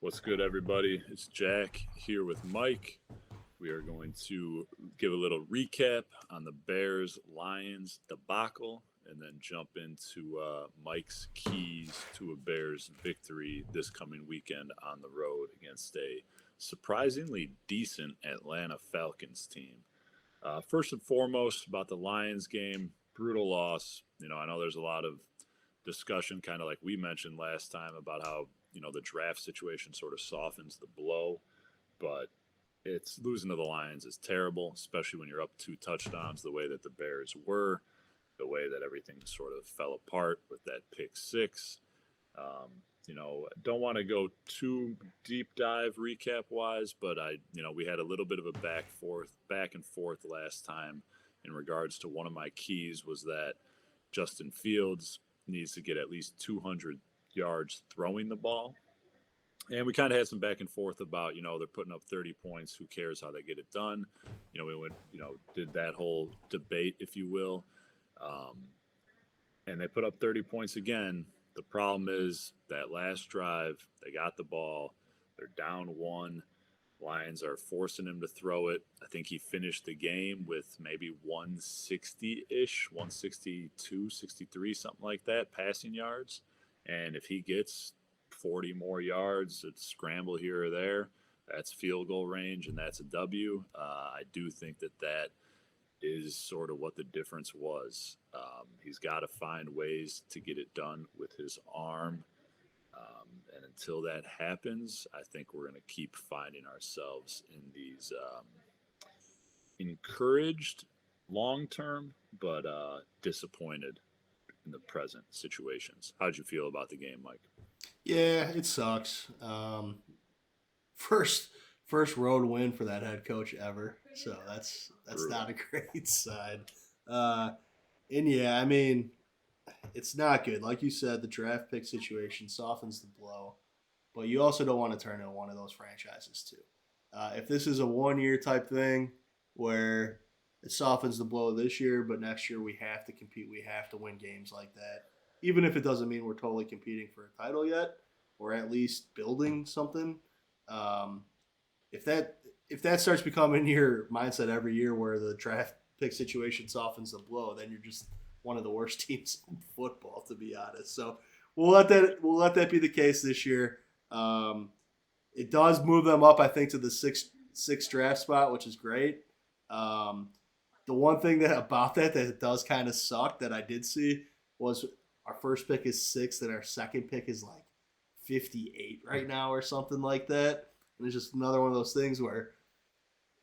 What's good, everybody? It's Jack here with Mike. We are going to give a little recap on the Bears Lions debacle and then jump into Mike's keys to a Bears victory this coming weekend on the road against a surprisingly decent Atlanta Falcons team. First and foremost, about the Lions game, brutal loss. I know there's a lot of discussion, kind of like we mentioned last time, about how the draft situation sort of softens the blow, but it's losing to the Lions is terrible, especially when you're up two touchdowns the way that the Bears were, the way that everything sort of fell apart with that pick six. Don't want to go too deep dive recap wise, but we had a little bit of a back and forth last time in regards to one of my keys was that Justin Fields needs to get at least 200 yards throwing the ball. And we kind of had some back and forth about, they're putting up 30 points. Who cares how they get it done? We went, did that whole debate, if you will. And they put up 30 points again. The problem is that last drive, they got the ball. They're down one. Lions are forcing him to throw it. I think he finished the game with maybe 160-ish, 162, 63, something like that, passing yards. And if he gets 40 more yards, it's scramble here or there. That's field goal range, and that's a W. I do think that is sort of what the difference was. He's got to find ways to get it done with his arm. And until that happens, I think we're going to keep finding ourselves in these encouraged long term, but disappointed in the present situations. How'd you feel about the game, Mike? Yeah, it sucks. First first road win for that head coach ever. So that's Brutal. not a great sign. Uh, and yeah, I mean, it's not good. Like you said, the draft pick situation softens the blow, but you also don't want to turn into one of those franchises too. If this is a 1 year type thing where it softens the blow this year, but next year we have to compete, we have to win games like that, even if it doesn't mean we're totally competing for a title yet, or at least building something. Um, if that starts becoming your mindset every year, where the draft pick situation softens the blow, then you're just one of the worst teams in football, to be honest. So we'll let that be the case this year. Um, it does move them up, I think, to the sixth draft spot, which is great. Um, the one thing that about that does kind of suck that I did see was our first pick is sixth and our second pick is like 58 right now or something like that. And it's just another one of those things where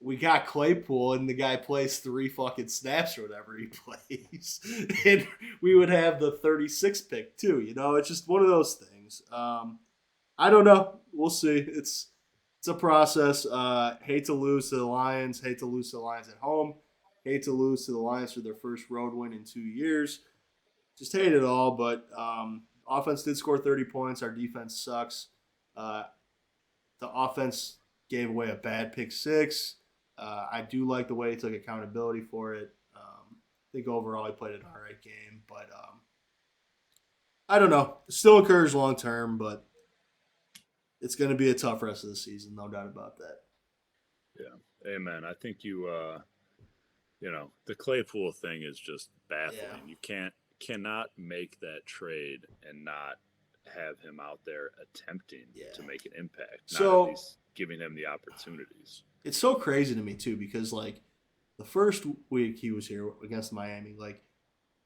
we got Claypool and the guy plays three fucking snaps or whatever he plays, and we would have the 36th pick too. It's just one of those things. I don't know. We'll see. It's a process. Hate to lose to the Lions. Hate to lose to the Lions at home. Hate to lose to the Lions for their first road win in 2 years. Just hate it all. But offense did score 30 points. Our defense sucks. Uh, the offense gave away a bad pick six. I do like the way he took accountability for it. I think overall he played an all right game. But I don't know. Still encouraged long term, but it's going to be a tough rest of the season, no doubt about that. Yeah. Amen. I think the Claypool thing is just Yeah. baffling. You cannot make that trade and not have him out there attempting Yeah. to make an impact, not at So least giving him the opportunities. it's so crazy to me too because like the first week he was here against Miami, like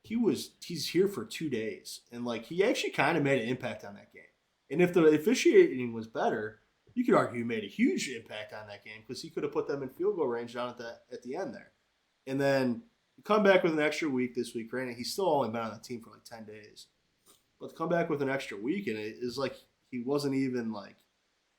he's here for 2 days and like he actually kind of made an impact on that game. And if the officiating was better, you could argue he made a huge impact on that game because he could have put them in field goal range down at the end there. And then you come back with an extra week this week. Granted, he's still only been on the team for like 10 days, but to come back with an extra week and it is like he wasn't even like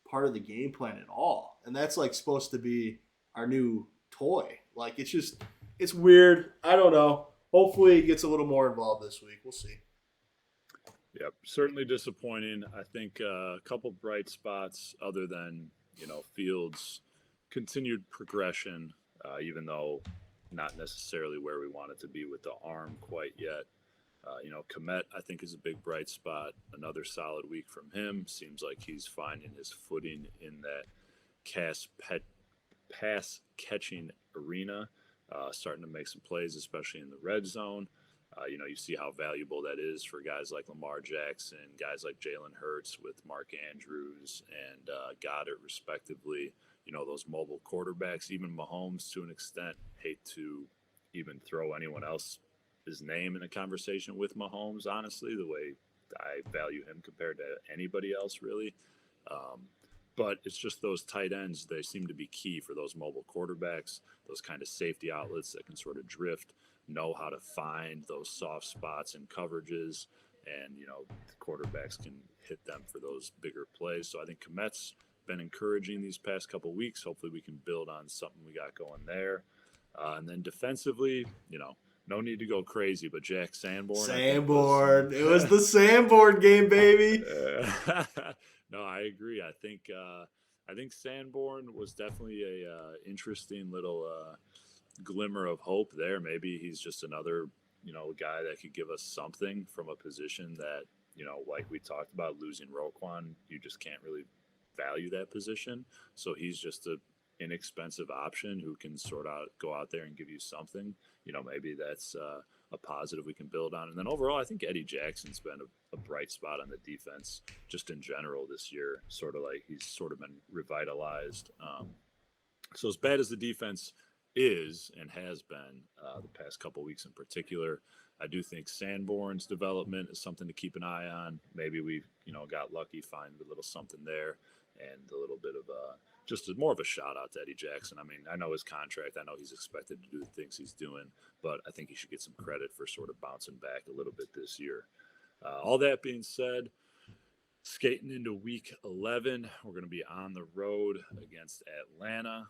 part of the game plan at all. And that's like supposed to be our new toy. Like it's weird. I don't know. Hopefully he gets a little more involved this week. We'll see. Yep, certainly disappointing. I think a couple bright spots other than Fields' continued progression, even though not necessarily where we want it to be with the arm quite yet. Komet, I think, is a big bright spot. Another solid week from him. Seems like he's finding his footing in that pass catching arena, starting to make some plays, especially in the red zone. You see how valuable that is for guys like Lamar Jackson, guys like Jalen Hurts with Mark Andrews and Goddard, respectively. Those mobile quarterbacks, even Mahomes to an extent. Hate to even throw anyone else's name in a conversation with Mahomes, honestly, the way I value him compared to anybody else, really. Um, but it's just those tight ends, they seem to be key for those mobile quarterbacks, those kind of safety outlets that can sort of drift, know how to find those soft spots and coverages, and the quarterbacks can hit them for those bigger plays. So I think Komet's been encouraging these past couple weeks. Hopefully we can build on something we got going there. And then defensively, no need to go crazy, but Jack Sanborn. It was the Sanborn game, baby. No, I agree. I think Sanborn was definitely a interesting little glimmer of hope there. Maybe he's just another guy that could give us something from a position that like we talked about, losing Roquan, you just can't really value that position. So he's just a inexpensive option who can go out there and give you something. Maybe that's a positive we can build on. And then overall, I think Eddie Jackson's been a bright spot on the defense just in general this year. Sort of like he's sort of been revitalized. So as bad as the defense is and has been the past couple weeks in particular, I do think Sanborn's development is something to keep an eye on. Maybe we got lucky, find a little something there, and a little bit of just more of a shout out to Eddie Jackson. I mean, I know his contract. I know he's expected to do the things he's doing, but I think he should get some credit for sort of bouncing back a little bit this year. All that being said, skating into week 11, we're going to be on the road against Atlanta.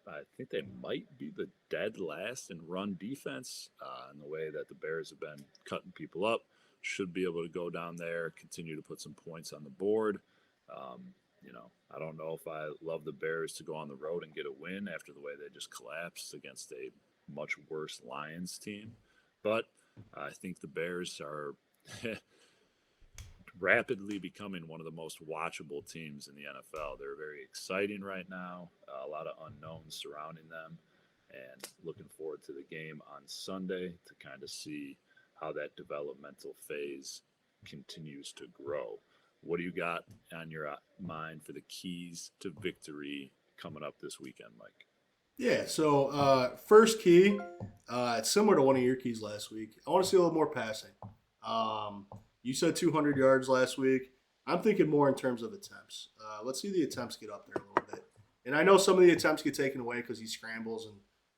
I think they might be the dead last in run defense in the way that the Bears have been cutting people up. Should be able to go down there, continue to put some points on the board. I don't know if I love the Bears to go on the road and get a win after the way they just collapsed against a much worse Lions team. But I think the Bears are rapidly becoming one of the most watchable teams in the NFL. They're very exciting right now, a lot of unknowns surrounding them, and looking forward to the game on Sunday to kind of see how that developmental phase continues to grow. What do you got on your mind for the keys to victory coming up this weekend, Mike? Yeah, so first key, it's similar to one of your keys last week. I want to see a little more passing. You said 200 yards last week. I'm thinking more in terms of attempts. Let's see the attempts get up there a little bit. And I know some of the attempts get taken away because he scrambles and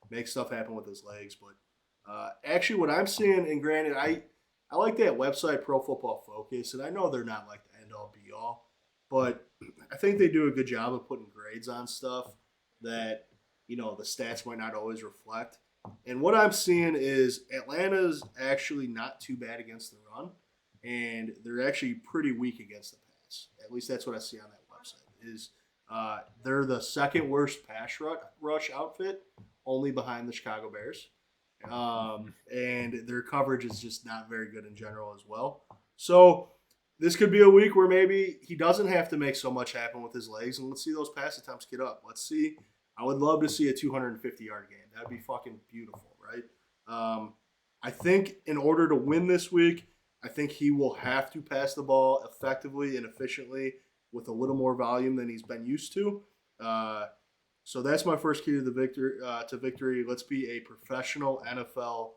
makes stuff happen with his legs. But actually what I'm seeing, and granted, I like that website, Pro Football Focus, and I know they're not like the end-all, be-all. But I think they do a good job of putting grades on stuff that the stats might not always reflect. And what I'm seeing is Atlanta's actually not too bad against the run, and they're actually pretty weak against the pass. At least that's what I see on that website. Is they're the second worst pass rush outfit, only behind the Chicago Bears. And their coverage is just not very good in general as well. So this could be a week where maybe he doesn't have to make so much happen with his legs, and let's see those pass attempts get up. Let's see. I would love to see a 250-yard game. That would be fucking beautiful, right? I think in order to win this week, I think he will have to pass the ball effectively and efficiently with a little more volume than he's been used to. So that's my first key to the victory. Let's be a professional NFL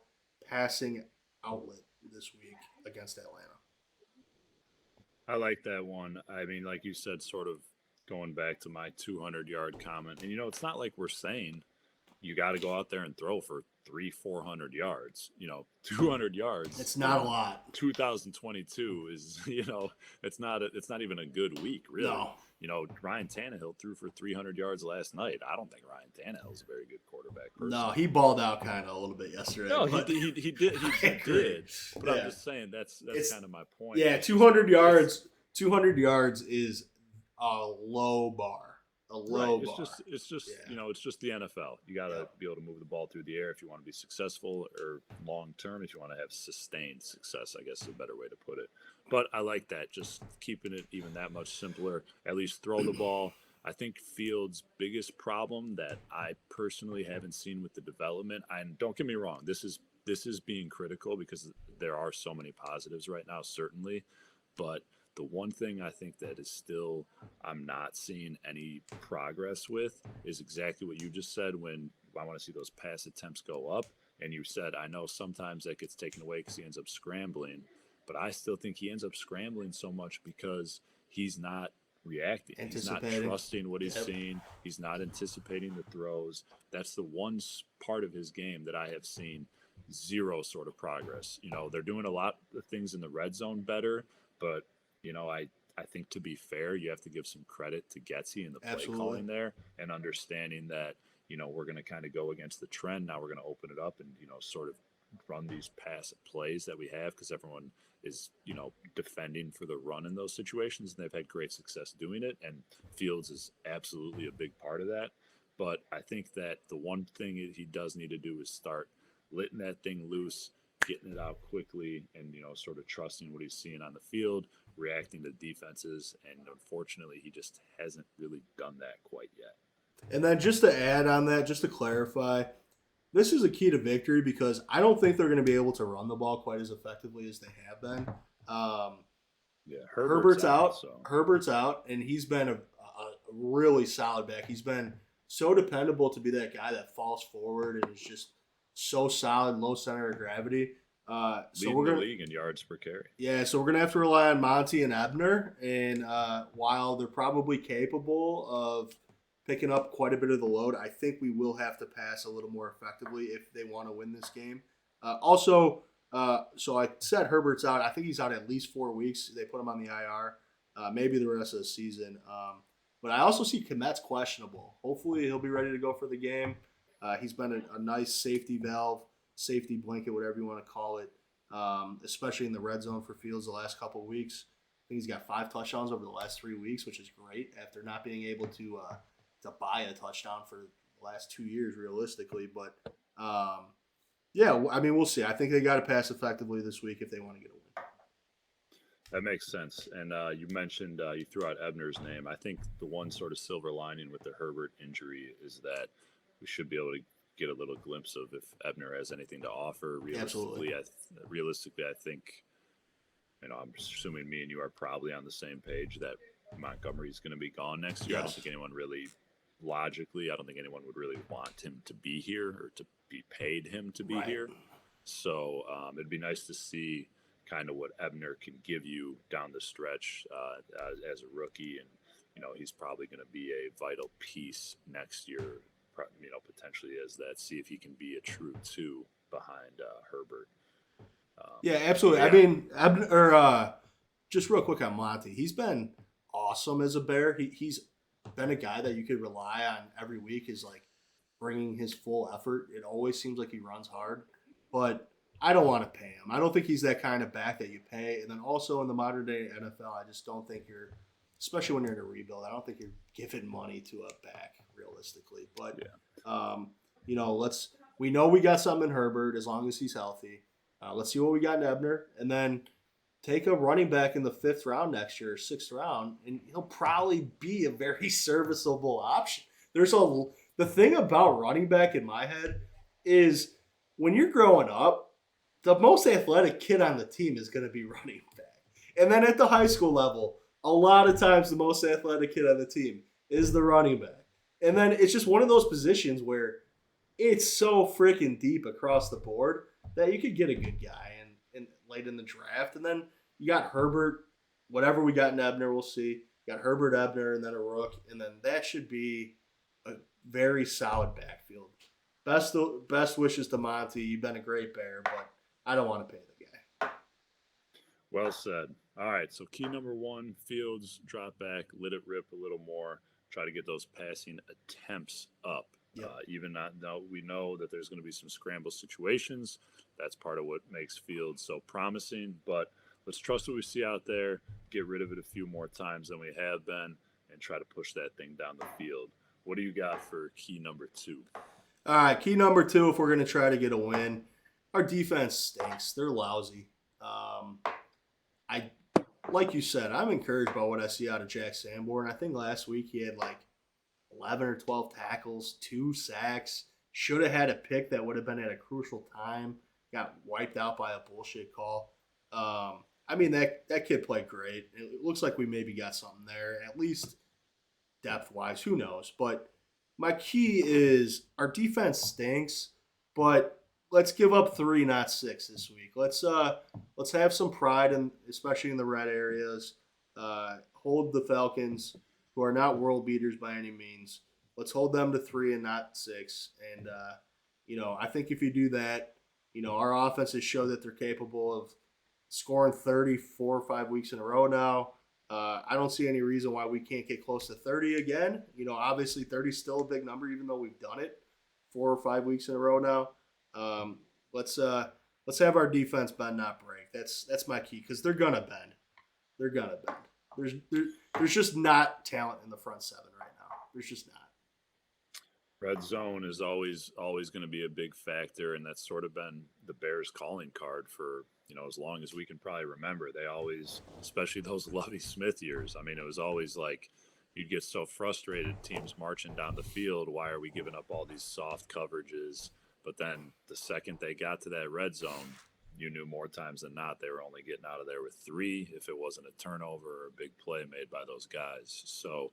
passing outlet this week against Atlanta. I like that one. I mean, like you said, sort of going back to my 200-yard comment. And, it's not like we're saying you got to go out there and throw for 300-400 yards. 200 yards. It's not a lot. 2022 is, it's not even a good week, really. No. Ryan Tannehill threw for 300 yards last night. I don't think Ryan Tannehill is a very good quarterback person. No, he balled out kind of a little bit yesterday. No, he did. He did. But Yeah. I'm just saying that's kind of my point. Yeah, 200 yards. 200 yards is a low bar. a Right. low It's bar. just it's just Yeah. you know it's just the NFL. You got to Yep. be able to move the ball through the air if you want to be successful or long term if you want to have sustained success. I guess is a better way to put it. But I like that. Just keeping it even that much simpler. At least throw the ball. I think Fields' biggest problem that I personally haven't seen with the development. And don't get me wrong, this is being critical because there are so many positives right now, certainly. But the one thing I think that is still I'm not seeing any progress with is exactly what you just said when I want to see those pass attempts go up. And you said, I know sometimes that gets taken away because he ends up scrambling, but I still think he ends up scrambling so much because he's not reacting. He's not Anticipating. trusting what he's Yep. seeing. He's not anticipating the throws. That's the one part of his game that I have seen zero sort of progress. They're doing a lot of things in the red zone better, but I think to be fair, you have to give some credit to Getsy and the play Absolutely. calling there and understanding that, we're going to kind of go against the trend. Now we're going to open it up and, sort of run these pass plays that we have because everyone is, defending for the run in those situations. And they've had great success doing it. And Fields is absolutely a big part of that. But I think that the one thing he does need to do is start letting that thing loose, getting it out quickly, and sort of trusting what he's seeing on the field, reacting to defenses, and unfortunately, he just hasn't really done that quite yet. And then just to add on that, just to clarify, this is a key to victory because I don't think they're going to be able to run the ball quite as effectively as they have been. Um, Yeah, Herbert's out. so Herbert's out, and he's been a really solid back. He's been so dependable to be that guy that falls forward and is just so solid, low center of gravity. So leading we're the gonna, league in yards per carry. yeah, so we're gonna have to rely on Monty and Ebner, and while they're probably capable of picking up quite a bit of the load, I think we will have to pass a little more effectively if they want to win this game. So I said Herbert's out. I think he's out at least 4 weeks. They put him on the IR, maybe the rest of the season. But I also see Komet's questionable. Hopefully he'll be ready to go for the game. He's been a nice safety valve, safety blanket, whatever you want to call it, especially in the red zone for Fields the last couple of weeks. I think he's got 5 touchdowns over the last 3 weeks, which is great after not being able to buy a touchdown for the last 2 years realistically. But yeah, I mean, we'll see. I think they got to pass effectively this week if they want to get a win. That makes sense. And you mentioned you threw out Ebner's name. I think the one sort of silver lining with the Herbert injury is that we should be able to get a little glimpse of if Ebner has anything to offer. Absolutely. Realistically, I think I'm assuming me and you are probably on the same page that Montgomery's going to be gone next year. I don't Yes. think anyone really, logically, I don't think anyone would really want him to be here or to be paid him to be Right. here. So it'd be nice to see kind of what Ebner can give you down the stretch as a rookie, and he's probably going to be a vital piece next year. Potentially as that. See if he can be a true two behind Herbert. Yeah, absolutely. Yeah. I mean, just real quick on Monty. He's been awesome as a Bear. He's been a guy that you could rely on every week. Is like bringing his full effort. It always seems like he runs hard, but I don't want to pay him. I don't think he's that kind of back that you pay. And then also in the modern day NFL, I just don't think you're, especially when you're in a rebuild, I don't think you're giving money to a back realistically. But we know we got something in Herbert as long as he's healthy. Let's see what we got in Ebner, and then take a running back in the 5th round next year, 6th round, and he'll probably be a very serviceable option. The thing about running back in my head is when you're growing up, the most athletic kid on the team is going to be running back, and then at the high school level, a lot of times the most athletic kid on the team is the running back, and then it's just one of those positions where it's so freaking deep across the board that you could get a good guy and late in the draft. And then you got Herbert, whatever we got in Ebner, we'll see. You got Herbert, Ebner, and then a Rook. And then that should be a very solid backfield. Best wishes to Monty. You've been a great Bear, but I don't want to pay the guy. Well said. All right, so key number 1, Fields drop back, let it rip a little more, try to get those passing attempts up. Yep. Even though we know that there's going to be some scramble situations, that's part of what makes Fields so promising. But let's trust what we see out there, get rid of it a few more times than we have been, and try to push that thing down the field. What do you got for key number 2? All right, key number 2, if we're going to try to get a win, our defense stinks. They're lousy. I like you said, I'm encouraged by what I see out of Jack Sanborn. I think last week he had like 11 or 12 tackles, 2 sacks. Should have had a pick that would have been at a crucial time. Got wiped out by a bullshit call. I mean, that kid played great. It looks like we maybe got something there, at least depth-wise. Who knows? But my key is our defense stinks, but let's give up 3, not 6 this week. Let's have some pride, in, especially in the red areas. Hold the Falcons, who are not world beaters by any means. Let's hold them to 3 and not 6. And I think if you do that, our offense has showed that they're capable of scoring 30 4 or 5 weeks in a row now. I don't see any reason why we can't get close to 30 again. Obviously 30 is still a big number, even though we've done it 4 or 5 weeks in a row now. Let's have our defense bend, not break. That's my key, because they're gonna bend. They're gonna bend. There's just not talent in the front 7 right now. There's just not. Red zone is always going to be a big factor, and that's sort of been the Bears' calling card for as long as we can probably remember. They always, especially those Lovie Smith years. I mean, it was always like you'd get so frustrated, teams marching down the field. Why are we giving up all these soft coverages? But then the second they got to that red zone, you knew more times than not they were only getting out of there with 3 if it wasn't a turnover or a big play made by those guys. So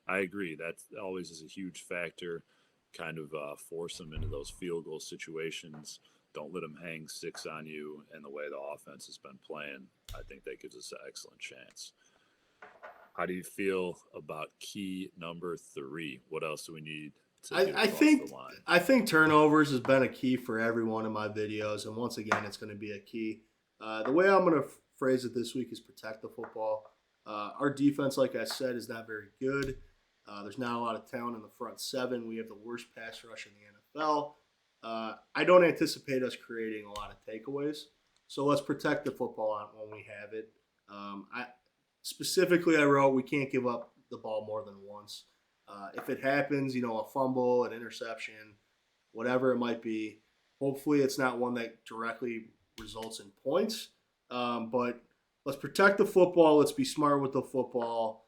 I agree. That always is a huge factor. Kind of force them into those field goal situations. Don't let them hang 6 on you. And the way the offense has been playing, I think that gives us an excellent chance. How do you feel about key number 3? What else do we need to get across the line? I think turnovers has been a key for every one of my videos, and once again, it's going to be a key. The way I'm going to phrase it this week is protect the football. Our defense, like I said, is not very good. There's not a lot of talent in the front 7. We have the worst pass rush in the NFL. I don't anticipate us creating a lot of takeaways. So let's protect the football when we have it. I wrote we can't give up the ball more than once. If it happens, a fumble, an interception, whatever it might be, hopefully it's not one that directly results in points. But let's protect the football. Let's be smart with the football.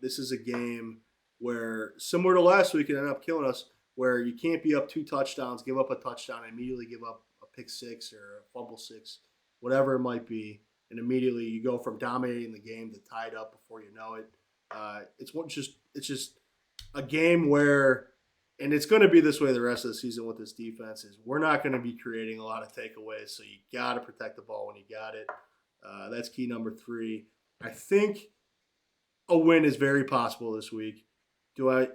This is a game where, similar to last week, it ended up killing us, where you can't be up 2 touchdowns, give up a touchdown, and immediately give up a pick 6 or a fumble 6, whatever it might be, and immediately you go from dominating the game to tied up before you know it. It's just a game where, and it's going to be this way the rest of the season with this defense, is we're not going to be creating a lot of takeaways, so you got to protect the ball when you got it. That's key number 3. I think a win is very possible this week. I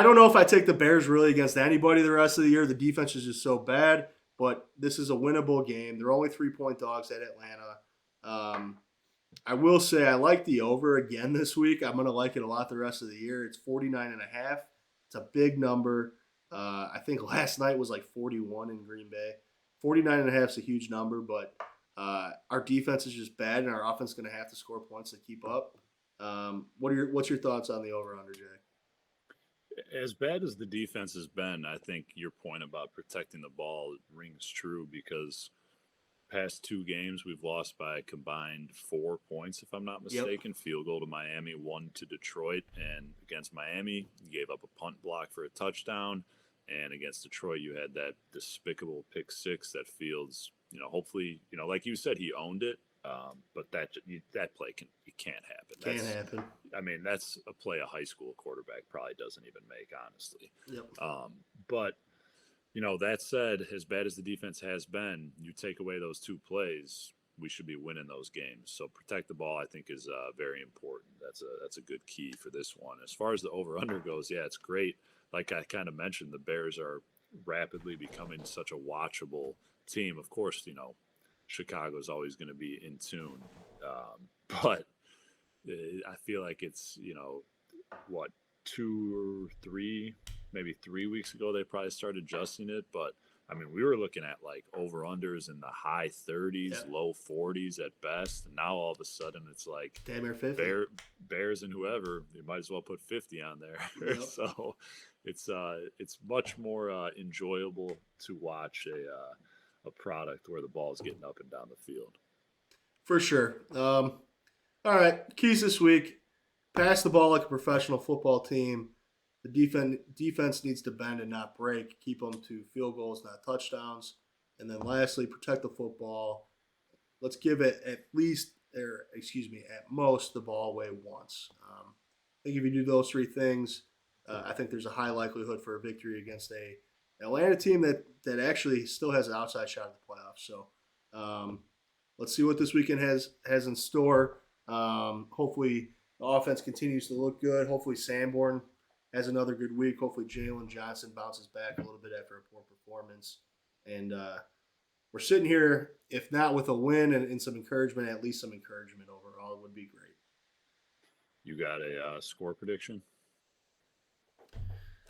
don't know if I take the Bears really against anybody the rest of the year. The defense is just so bad, but this is a winnable game. They're only 3-point dogs at Atlanta. I will say I like the over again this week. I'm going to like it a lot the rest of the year. It's 49.5. It's a big number. I think last night was like 41 in Green Bay. 49.5 is a huge number, but our defense is just bad, and our offense is going to have to score points to keep up. What's your thoughts on the over/under, Jack? As bad as the defense has been, I think your point about protecting the ball rings true, because past 2 games we've lost by a combined 4 points, if I'm not mistaken. Yep. Field goal to Miami, 1 to Detroit, and against Miami you gave up a punt block for a touchdown, and against Detroit you had that despicable pick 6 that Fields, hopefully, like you said, he owned it. But that play can't happen. Can't happen. I mean, that's a play a high school quarterback probably doesn't even make, honestly. Yep. But that said, as bad as the defense has been, you take away those 2 plays, we should be winning those games. So protect the ball, I think, is very important. That's a good key for this one. As far as the over/under goes, yeah, it's great. Like I kind of mentioned, the Bears are rapidly becoming such a watchable team. Of course, Chicago is always going to be in tune. But I feel like it's, 2 or 3, maybe 3 weeks ago, they probably started adjusting it. But I mean, we were looking at like over-unders in the high 30s, Yep. low 40s at best. And now all of a sudden it's like Damn near 50. Bears and whoever, you might as well put 50 on there. Yep. So it's much more enjoyable to watch a product where the ball is getting up and down the field. For sure. All right, keys this week: pass the ball like a professional football team. The defense needs to bend and not break. Keep them to field goals, not touchdowns. And then lastly, protect the football. Let's give it at most, the ball away once. I think if you do those three things, I think there's a high likelihood for a victory against a Atlanta team that actually still has an outside shot at the playoffs. So let's see what this weekend has in store. Hopefully, the offense continues to look good. Hopefully, Sanborn has another good week. Hopefully, Jalen Johnson bounces back a little bit after a poor performance. And we're sitting here, if not with a win and some encouragement, at least some encouragement overall. It would be great. You got a score prediction?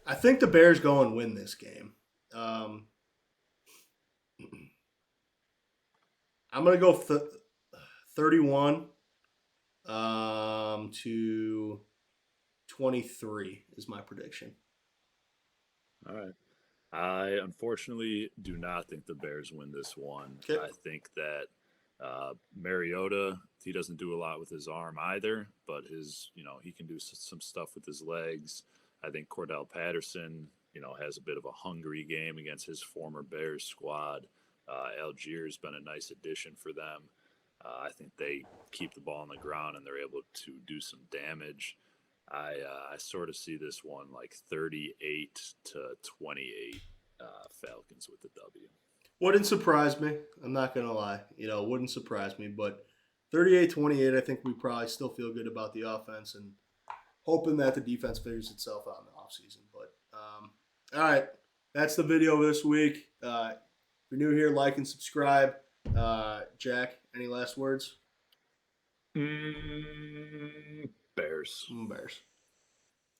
I think the Bears go and win this game. I'm going to go 31 to 23 is my prediction. All right. I unfortunately do not think the Bears win this one. Okay. I think that Mariota, he doesn't do a lot with his arm either, but he can do some stuff with his legs. I think Cordell Patterson, has a bit of a hungry game against his former Bears squad. Algiers been a nice addition for them. I think they keep the ball on the ground and they're able to do some damage. I sort of see this one like 38 to 28 Falcons with the W. Wouldn't surprise me. I'm not going to lie. Wouldn't surprise me. But 38-28, I think we probably still feel good about the offense and hoping that the defense figures itself out in the offseason. But, all right, that's the video this week. If you're new here, like and subscribe. Jack, any last words? Bears. Bears.